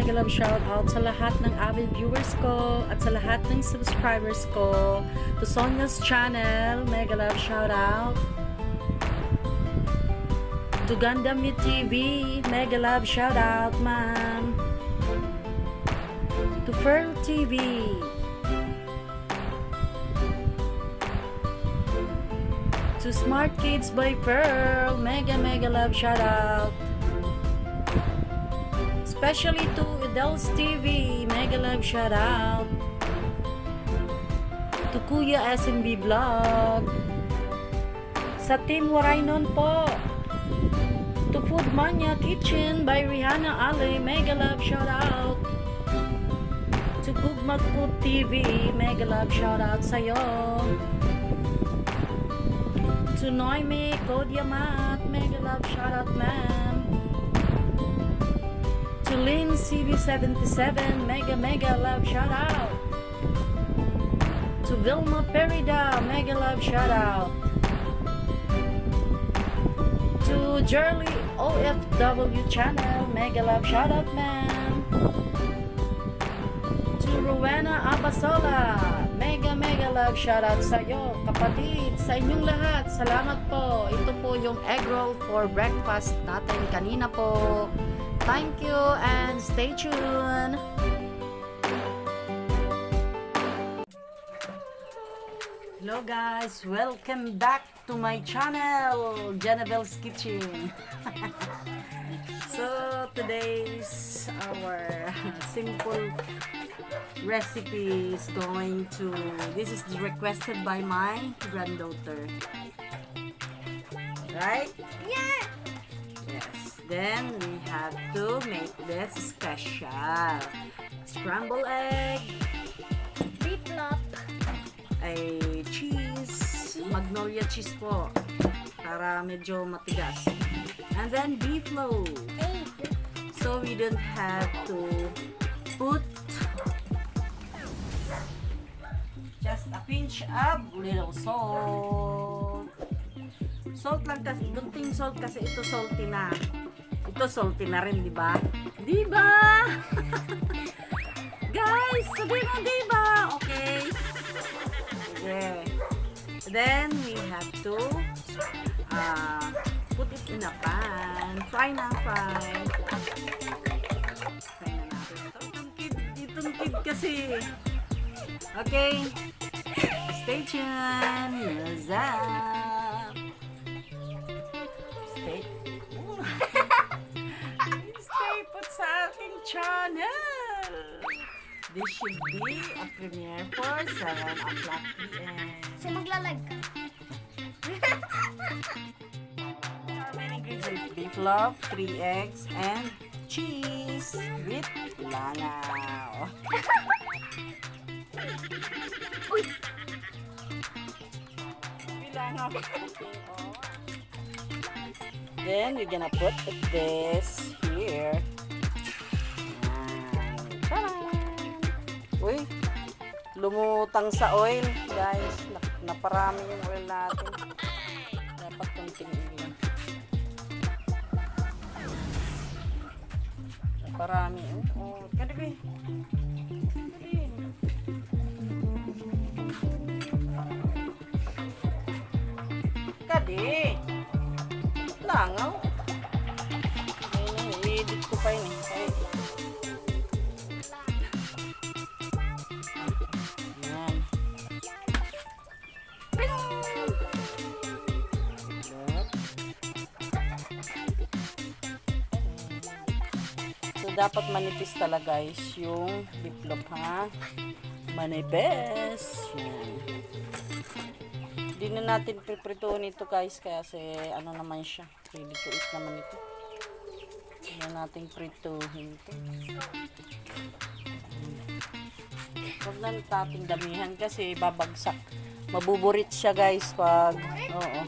mega love shout out sa lahat ng avid viewers ko at sa lahat ng subscribers ko. To Sonia's channel, mega love shout out. To Gandami TV, mega love shout out, ma'am. To Pearl TV. To Smart Kids by Pearl, mega love shout out. Especially to Edel's TV, mega love shout out. To Kuya SMB Vlog. Sa Team Waraynon po. To Food Mania Kitchen by Rihanna Ali, mega love shout out. To Gugmagkut TV, mega love shout out sa'yo. To Noemi Kodiamat, mega love shout out, ma'am. To Lynn CB77, mega love shout out. To Vilma Perida, mega love shout out. To Jerly OFW channel, mega love shout out, ma'am. To Rowena Abasola, mega love shout out sa iyo, kapatid, sa inyong lahat. Salamat po. Ito po yung egg roll for breakfast natin kanina po. Thank you and stay tuned. Hello guys, welcome back to my channel, Janabel's Kitchen. So today's our simple recipe is going to, this is requested by my granddaughter, right? Yeah. Yes, then we have to make this special scrambled egg, Beef flop. a cheese, magnolia cheese po para medyo matigas, and then beef loaf, so we don't have to put just a pinch of little salt. Salt lang kasi, gunting salt kasi ito salty na. Ito salty na rin, di ba? Di ba? Guys, sabihin mo, di ba? Okay. Okay. Then we have to put it in a pan. Fry na, fry. Fry na natin ito. Itong kid kasi. Okay. Stay tuned. What's up? Stay put sa aking channel. This should be a premiere for 7 o'clock p.m. Siya maglalag. Our main ingredients: beef loaf, 3 eggs, and cheese with langaw. Uy! Langaw. Then we're gonna put this here. Uy, lumutang sa oil, guys. Naparami yung oil natin. Dapat konting ilan. Naparami. Oh, kadibi. Kadi. Langaw. Ayun, i-edit ko pa yun. Ay. Ayan. So, dapat manipis talaga guys yung biplop, ha? Manipis. Yan. Hindi na natin piprituhin ito guys kasi ano naman siya, ready to eat naman ito. Hindi na natin prituhin ito. Huwag na natin damihan kasi babagsak. Mabuburit siya guys pag, oo,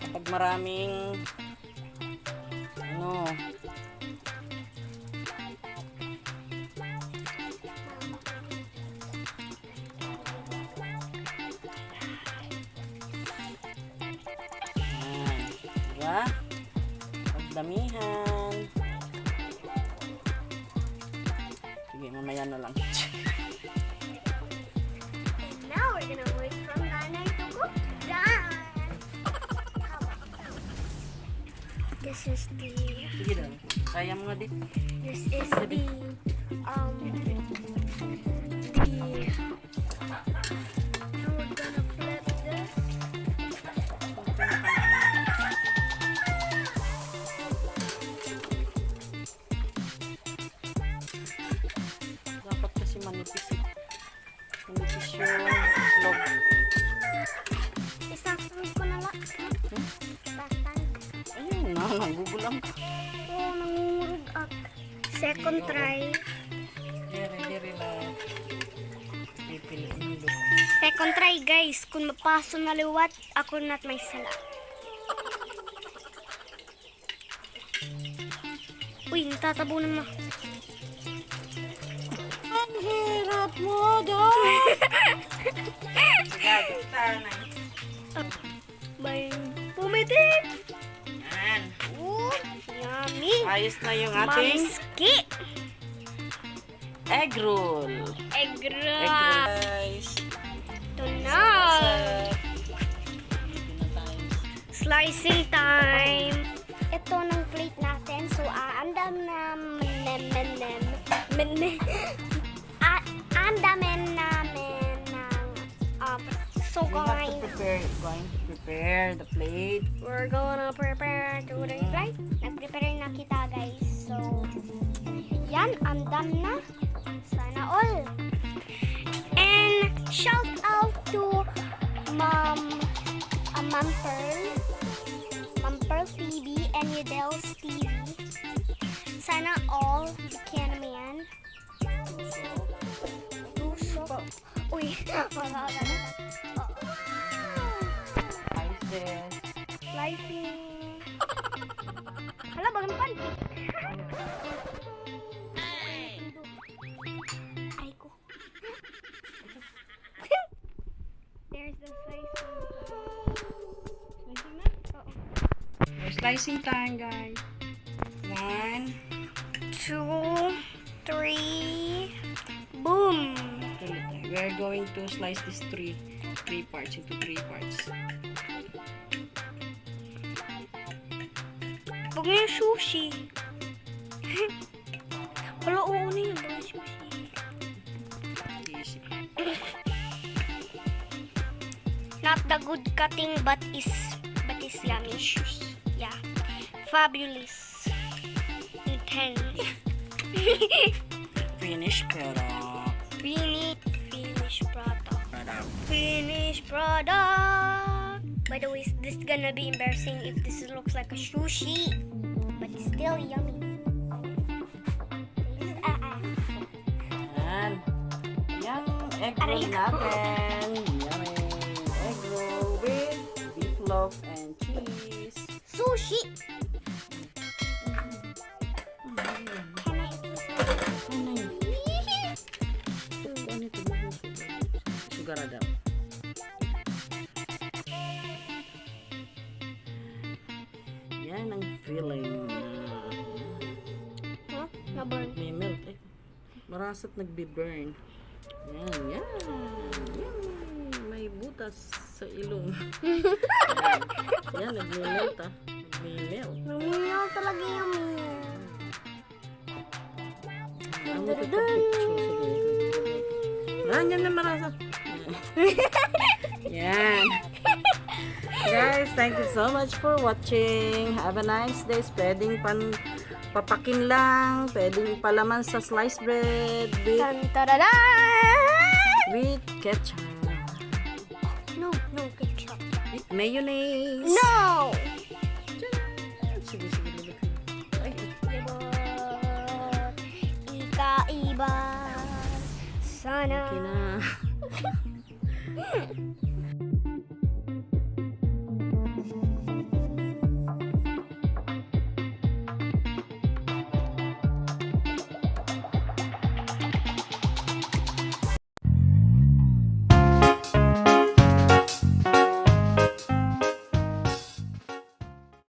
kapag maraming ano, diba? Pagdamihan. Sige, mamaya na lang. And now we're gonna wait from Nanay to cook done. This is the Sige daw. Kaya mo nga din. this is the now we're gonna flip this. Dapat kasi manipis eh. Manipis yung log. Isasang ko na lang. Bastante. Ayun na, nagugulang ka. Oh, nangungurog at second try. Dere lang. Pipiliin yung log. Second try guys, kung mapaso na liwat, ako na't may sala. Uy, natatabunan mo. Ang hirap mo daw! May pumitik. Yan. Ooh, yummy. Ayos na yung ating Mamiski. egg roll. Egg Egg roll, roll. guys. Ito na. Slicing time. Ito ng plate natin. So, andam na andamin namin ng so We have guys, going to prepare the plate. we're gonna prepare to the right. Nag-prepare na kita guys. So, yan, andam na. Sana all. And shout out to Mom Pearl TV and Yadel's TV. Sana all the cameraman. Uy, wala ka na. Spices. Slicing. Hala, bagang pantik. Ay ko. There's the slicing. Slicing na? Oo. Slicing time, guys. 1, 2, 3. Boom. We're going to slice this three parts into 3 parts. Huwag na yung sushi. Wala, oo na yun. Huwag yung sushi. Easy. Not the good cutting, but is yummy. Yeah. Fabulous. Intense. Finished product. Finished product. Finished product. By the way, this is gonna be embarrassing if this looks like a sushi, but it's still yummy. Yan. Yan egg roll Aray ko. natin. Yummy. Egg roll with beef loaf and cheese. Sushi. Can I Sugar daw. Yan ang feeling. Huh? Na-burn. May melt eh. Marasat nagbe-burn. Yan, yan. May butas sa ilong. Yan, nagme-melt ah. Nagme-melt. Luminaw talaga yummy. Ang picture. Yan na marasat. Yan. Guys, thank you so much for watching. Have a nice day. Pwedeng papakin lang. Pwedeng palaman sa sliced bread with ketchup. No ketchup. With mayonnaise. No! Sige, lulog. Ay, Ikaiba. Sana. okay na.